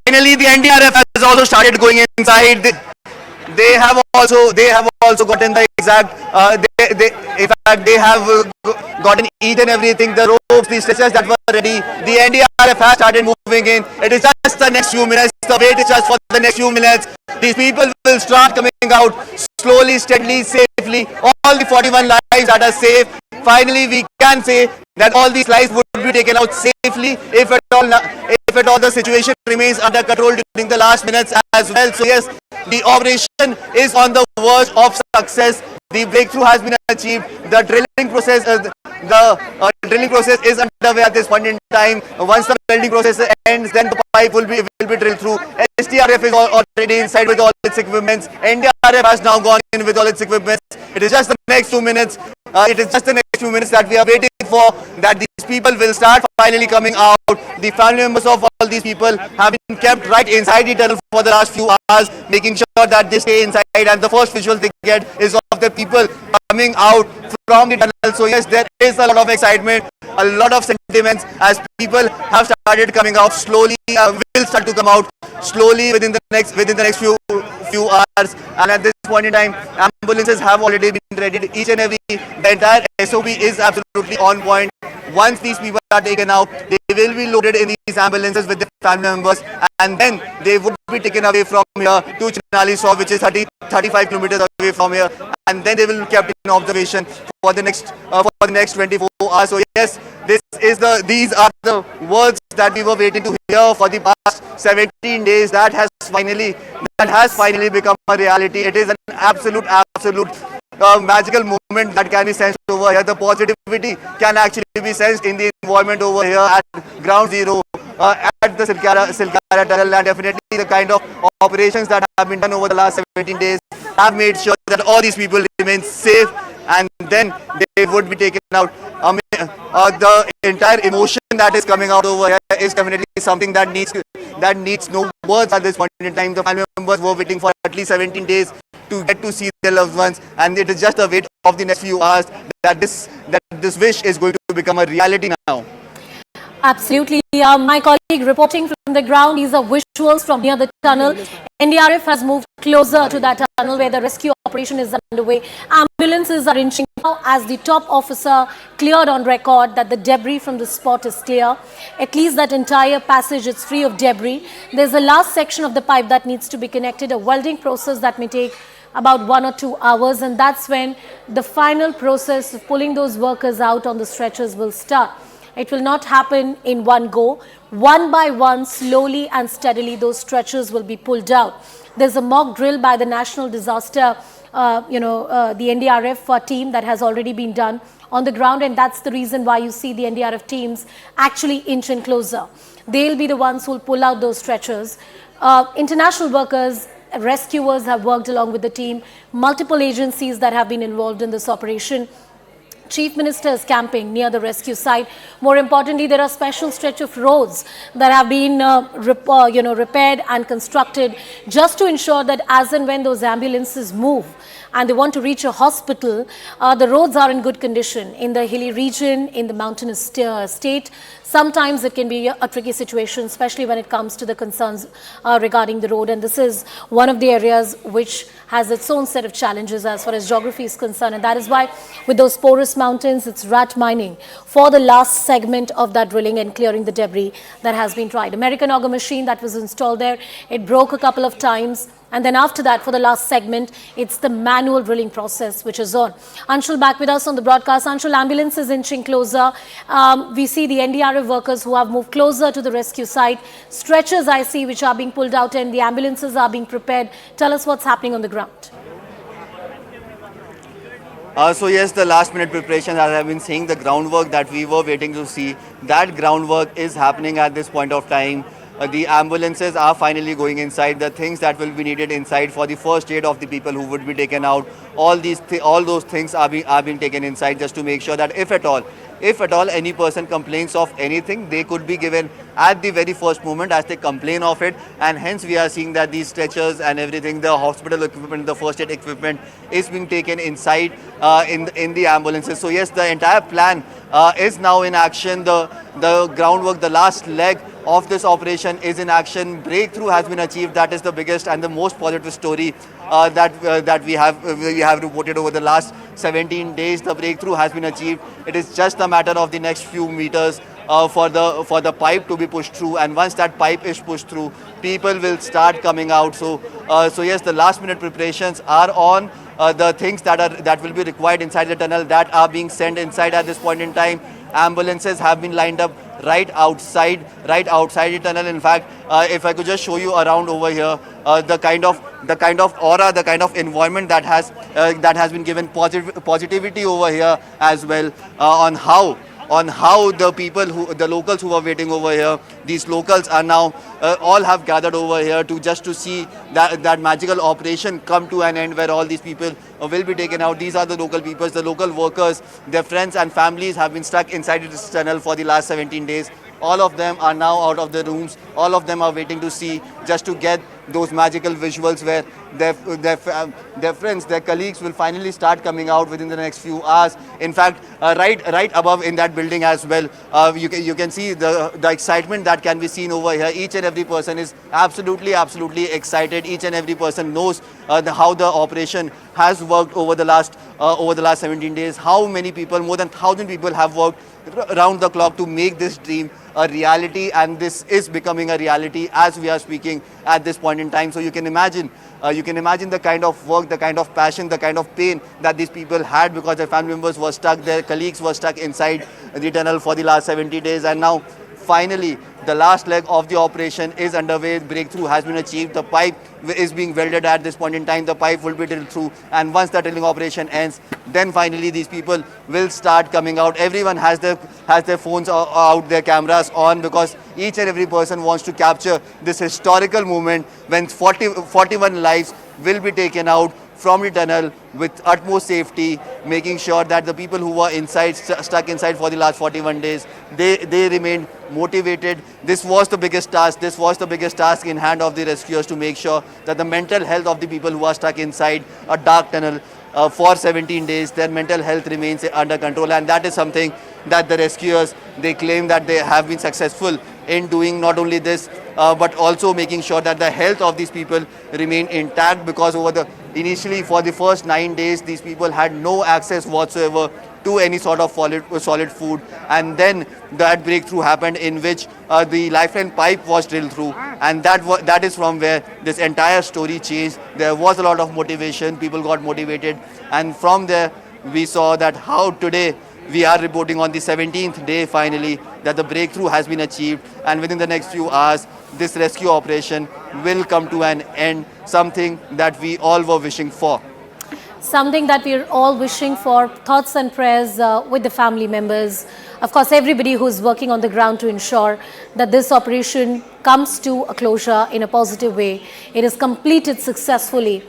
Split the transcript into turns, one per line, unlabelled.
Finally, the NDRF has also started going inside. They have also gotten the exact. In fact, they have gotten each and everything. The ropes, the stretchers that were ready. The NDRF has started moving in. It is just the next few minutes. The wait is just for the next few minutes. These people will start coming out slowly, steadily, safely. All the 41 lives that are safe. Finally, we can say that all these lives would be taken out safely if at all the situation remains under control during the last minutes as well. So yes, the operation is on the verge of success. The breakthrough has been achieved. The drilling process is underway at this point in time. Once the welding process ends, then the pipe will be drilled through. SDRF is already inside with all its equipments. NDRF has now gone in with all its equipments. It is just the next 2 minutes. That we are waiting for, that these people will start finally coming out. The family members of all these people have been kept right inside the tunnel for the last few hours, making sure that they stay inside, and the first visual they get is of the people coming out from the tunnel. So yes, there is a lot of excitement, a lot of sentiments as people have started coming out slowly, will start to come out slowly within the next few hours. And at this point in time, ambulances have already been ready. Each and every, the entire SOP is absolutely on point. Once these people are taken out, they will be loaded in these ambulances with their family members, and then they would be taken away from here to Chinali Saw, which is 35 kilometers away from here, and then they will be kept in observation for the next 24 hours. So yes, these are the words that we were waiting to hear for the past 17 days. That has finally become a reality. It is an absolute magical moment that can be sensed over here. The positivity can actually be sensed in the environment over here at ground zero, at the Silkyara tunnel, and definitely the kind of operations that have been done over the last 17 days have made sure that all these people remain safe, and then they would be taken out. The entire emotion that is coming out over here is definitely something that needs no words at this point in time. The family members were waiting for at least 17 days to get to see their loved ones, and it is just a wait of the next few hours that this wish is going to become a reality now.
Absolutely. My colleague reporting from the ground, these are visuals from near the tunnel. NDRF has moved closer to that tunnel where the rescue operation is underway. Ambulances are inching now as the top officer cleared on record that the debris from the spot is clear. At least that entire passage is free of debris. There's a last section of the pipe that needs to be connected, a welding process that may take about 1 or 2 hours, and that's when the final process of pulling those workers out on the stretchers will start. It will not happen in one go. One by one, slowly and steadily, those stretchers will be pulled out. There's a mock drill by the National Disaster, the NDRF team that has already been done on the ground, and that's the reason why you see the NDRF teams actually inching closer. They'll be the ones who will pull out those stretchers. International workers, rescuers have worked along with the team. Multiple agencies that have been involved in this operation. Chief Minister is camping near the rescue site. More importantly, there are special stretch of roads that have been repaired and constructed just to ensure that as and when those ambulances move and they want to reach a hospital, the roads are in good condition. In the hilly region, in the mountainous state, sometimes it can be a tricky situation, especially when it comes to the concerns regarding the road. And this is one of the areas which has its own set of challenges as far as geography is concerned. And that is why with those porous mountains, it's rat mining for the last segment of that drilling and clearing the debris that has been tried. American auger machine that was installed there, it broke a couple of times. And then after that, for the last segment, it's the manual drilling process which is on. Anshul back with us on the broadcast. Anshul, ambulance is inching closer. We see the NDRF workers who have moved closer to the rescue site. Stretchers I see which are being pulled out and the ambulances are being prepared. Tell us what's happening on the ground.
So yes, the last minute preparation, as I've been saying, the groundwork that we were waiting to see, that groundwork is happening at this point of time. The ambulances are finally going inside. The things that will be needed inside for the first aid of the people who would be taken out, all those things are being taken inside just to make sure that if at all any person complains of anything, they could be given at the very first moment as they complain of it. And hence we are seeing that these stretchers and everything, the hospital equipment, the first aid equipment is being taken inside in the ambulances. So yes, the entire plan is now in action. The groundwork, the last leg of this operation is in action. Breakthrough has been achieved. That is the biggest and the most positive story that we have reported over the last 17 days. The breakthrough has been achieved. It is just a matter of the next few meters for the pipe to be pushed through, and once that pipe is pushed through, people will start coming out. So yes, the last minute preparations are on. The things that will be required inside the tunnel that are being sent inside at this point in time. Ambulances have been lined up right outside the tunnel. In fact, if I could just show you around over here, the kind of aura, the kind of environment that has been given positivity over here as well, on how the locals who are waiting over here, these locals are now all have gathered over here to see that magical operation come to an end, where all these people will be taken out. These are the local people, the local workers. Their friends and families have been stuck inside this tunnel for the last 17 days. All of them are now out of the rooms. All of them are waiting to see, just to get those magical visuals where their friends, their colleagues will finally start coming out within the next few hours. In fact, right above in that building as well, you can see the excitement that can be seen over here. Each and every person is absolutely excited. Each and every person knows how the operation has worked over the last 17 days. How many people, more than 1,000 people, have worked around the clock to make this dream a reality, and this is becoming a reality as we are speaking at this point in time. So you can imagine the kind of work, the kind of passion, the kind of pain that these people had, because their family members were stuck, their colleagues were stuck inside the tunnel for the last 70 days. And now finally the last leg of the operation is underway. Breakthrough has been achieved. The pipe is being welded at this point in time. The pipe will be drilled through, and once the drilling operation ends, then finally these people will start coming out. Everyone has their phones out, their cameras on, because each and every person wants to capture this historical moment when 41 lives will be taken out from the tunnel with utmost safety, making sure that the people who were inside, stuck inside for the last 41 days, they remained motivated. This was the biggest task. This was the biggest task in hand of the rescuers, to make sure that the mental health of the people who are stuck inside a dark tunnel for 17 days, their mental health remains under control. And that is something that the rescuers, they claim that they have been successful in doing. Not only this, but also making sure that the health of these people remain intact, because initially for the first 9 days, these people had no access whatsoever to any sort of solid food. And then that breakthrough happened, in which the lifeline pipe was drilled through, and that is from where this entire story changed. There was a lot of motivation. People got motivated, and from there we saw that how today we are reporting on the 17th day finally that the breakthrough has been achieved, and within the next few hours this rescue operation will come to an end, something that we all were wishing for.
Something that we're all wishing for. Thoughts and prayers with the family members. Of course, everybody who's working on the ground to ensure that this operation comes to a closure in a positive way. It is completed successfully.